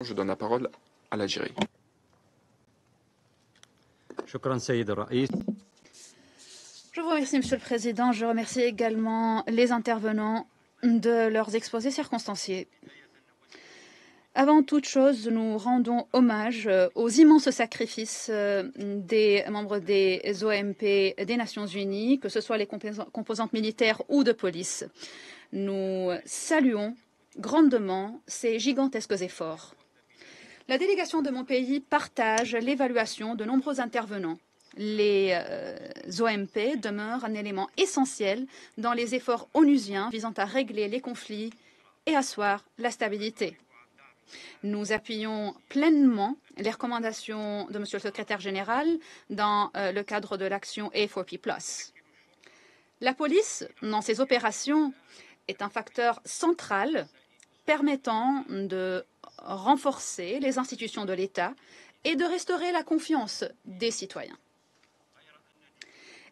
Je donne la parole à l'Algérie. Je vous remercie, Monsieur le Président. Je remercie également les intervenants de leurs exposés circonstanciés. Avant toute chose, nous rendons hommage aux immenses sacrifices des membres des OMP des Nations Unies, que ce soit les composantes militaires ou de police. Nous saluons grandement ces gigantesques efforts. La délégation de mon pays partage l'évaluation de nombreux intervenants. Les OMP demeurent un élément essentiel dans les efforts onusiens visant à régler les conflits et asseoir la stabilité. Nous appuyons pleinement les recommandations de Monsieur le Secrétaire général dans le cadre de l'action A4P+. La police, dans ses opérations, est un facteur central permettant de renforcer les institutions de l'État et de restaurer la confiance des citoyens.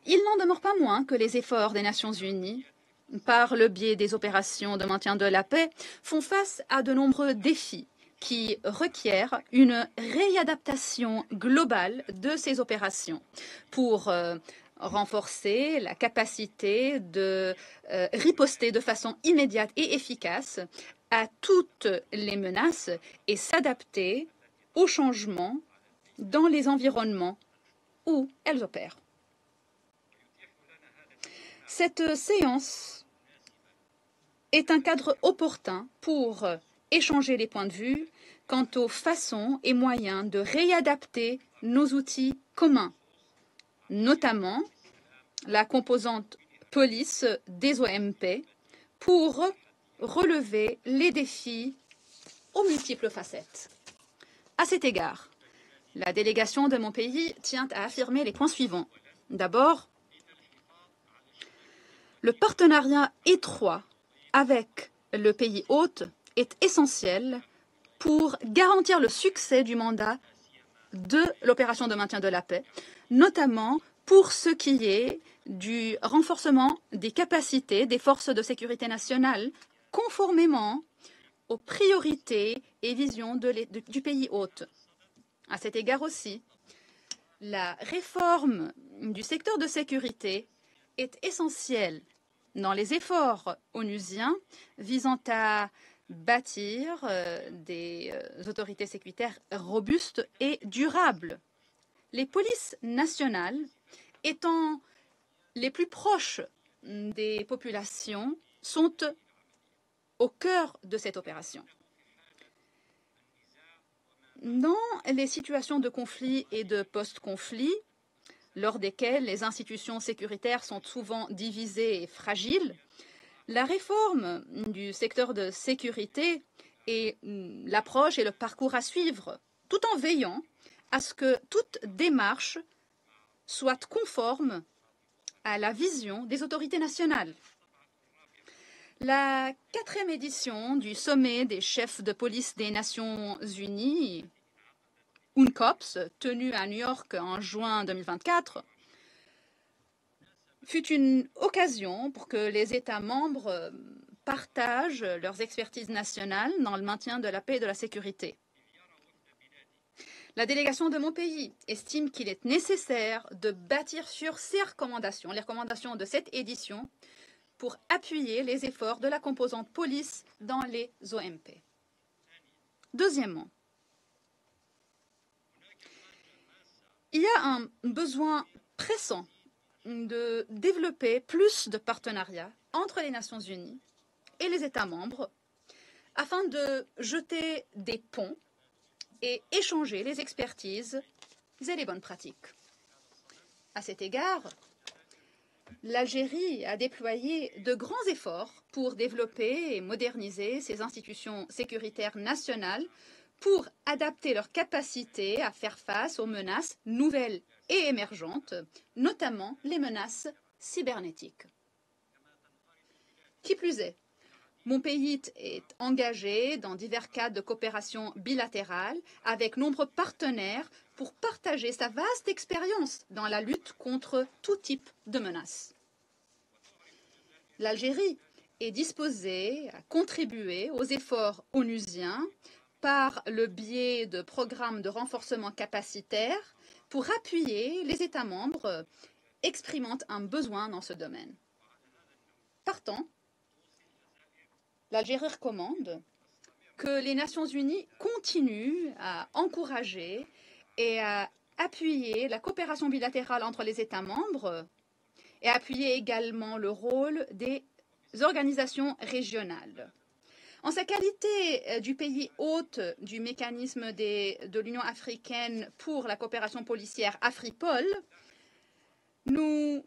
Il n'en demeure pas moins que les efforts des Nations Unies, par le biais des opérations de maintien de la paix, font face à de nombreux défis qui requièrent une réadaptation globale de ces opérations pour renforcer la capacité de riposter de façon immédiate et efficace à toutes les menaces et s'adapter aux changements dans les environnements où elles opèrent. Cette séance est un cadre opportun pour échanger les points de vue quant aux façons et moyens de réadapter nos outils communs, notamment la composante police des OMP, pour relever les défis aux multiples facettes. À cet égard, la délégation de mon pays tient à affirmer les points suivants. D'abord, le partenariat étroit avec le pays hôte est essentiel pour garantir le succès du mandat de l'opération de maintien de la paix, notamment pour ce qui est du renforcement des capacités des forces de sécurité nationale, conformément aux priorités et visions du pays hôte. À cet égard aussi, la réforme du secteur de sécurité est essentielle dans les efforts onusiens visant à bâtir des autorités sécuritaires robustes et durables. Les polices nationales étant les plus proches des populations sont au cœur de cette opération. Dans les situations de conflit et de post-conflit, lors desquelles les institutions sécuritaires sont souvent divisées et fragiles, la réforme du secteur de sécurité est l'approche et le parcours à suivre, tout en veillant à ce que toute démarche soit conforme à la vision des autorités nationales. La 4e édition du sommet des chefs de police des Nations Unies, UNCOPS, tenu à New York en juin 2024, fut une occasion pour que les États membres partagent leurs expertises nationales dans le maintien de la paix et de la sécurité. La délégation de mon pays estime qu'il est nécessaire de bâtir sur ces recommandations, les recommandations de cette édition, pour appuyer les efforts de la composante police dans les OMP. Deuxièmement, il y a un besoin pressant de développer plus de partenariats entre les Nations Unies et les États membres afin de jeter des ponts et échanger les expertises et les bonnes pratiques. À cet égard, l'Algérie a déployé de grands efforts pour développer et moderniser ses institutions sécuritaires nationales pour adapter leurs capacités à faire face aux menaces nouvelles et émergentes, notamment les menaces cybernétiques. Qui plus est, mon pays est engagé dans divers cadres de coopération bilatérale avec nombreux partenaires pour partager sa vaste expérience dans la lutte contre tout type de menaces. L'Algérie est disposée à contribuer aux efforts onusiens par le biais de programmes de renforcement capacitaire pour appuyer les États membres exprimant un besoin dans ce domaine. Partant, l'Algérie recommande que les Nations Unies continuent à encourager et à appuyer la coopération bilatérale entre les États membres et appuyer également le rôle des organisations régionales. En sa qualité du pays hôte du mécanisme de l'Union africaine pour la coopération policière AFRIPOL, nous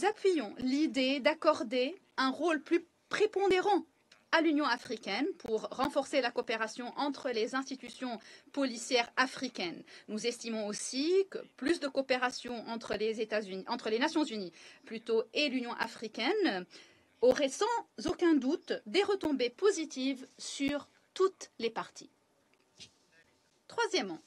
appuyons l'idée d'accorder un rôle plus prépondérant à l'Union africaine pour renforcer la coopération entre les institutions policières africaines. Nous estimons aussi que plus de coopération entre les Nations Unies et l'Union africaine aurait sans aucun doute des retombées positives sur toutes les parties. Troisièmement,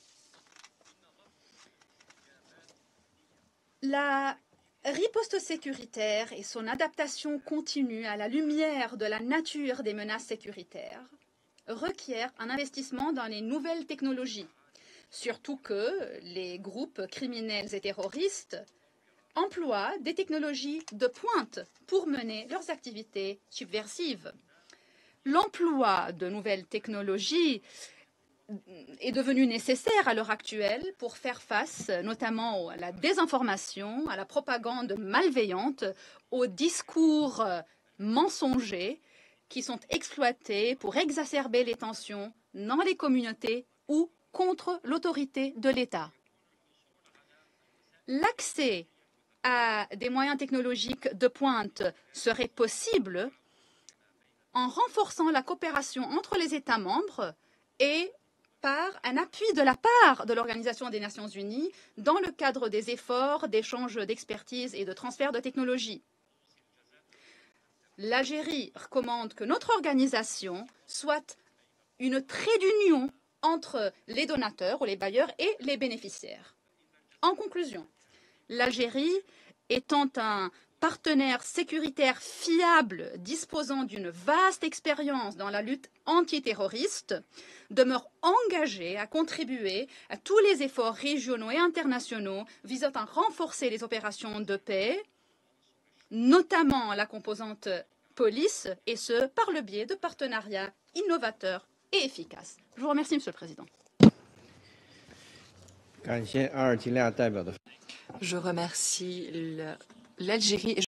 la riposte sécuritaire et son adaptation continue à la lumière de la nature des menaces sécuritaires requièrent un investissement dans les nouvelles technologies, surtout que les groupes criminels et terroristes emploient des technologies de pointe pour mener leurs activités subversives. L'emploi de nouvelles technologies est devenu nécessaire à l'heure actuelle pour faire face notamment à la désinformation, à la propagande malveillante, aux discours mensongers qui sont exploités pour exacerber les tensions dans les communautés ou contre l'autorité de l'État. L'accès à des moyens technologiques de pointe serait possible en renforçant la coopération entre les États membres et par un appui de la part de l'Organisation des Nations Unies dans le cadre des efforts d'échange d'expertise et de transfert de technologie. L'Algérie recommande que notre organisation soit une trait d'union entre les donateurs ou les bailleurs et les bénéficiaires. En conclusion, l'Algérie étant un partenaire sécuritaire fiable disposant d'une vaste expérience dans la lutte antiterroriste, demeure engagée à contribuer à tous les efforts régionaux et internationaux visant à renforcer les opérations de paix, notamment la composante police, et ce, par le biais de partenariats innovateurs et efficaces. Je vous remercie, Monsieur le Président. Je remercie l'Algérie.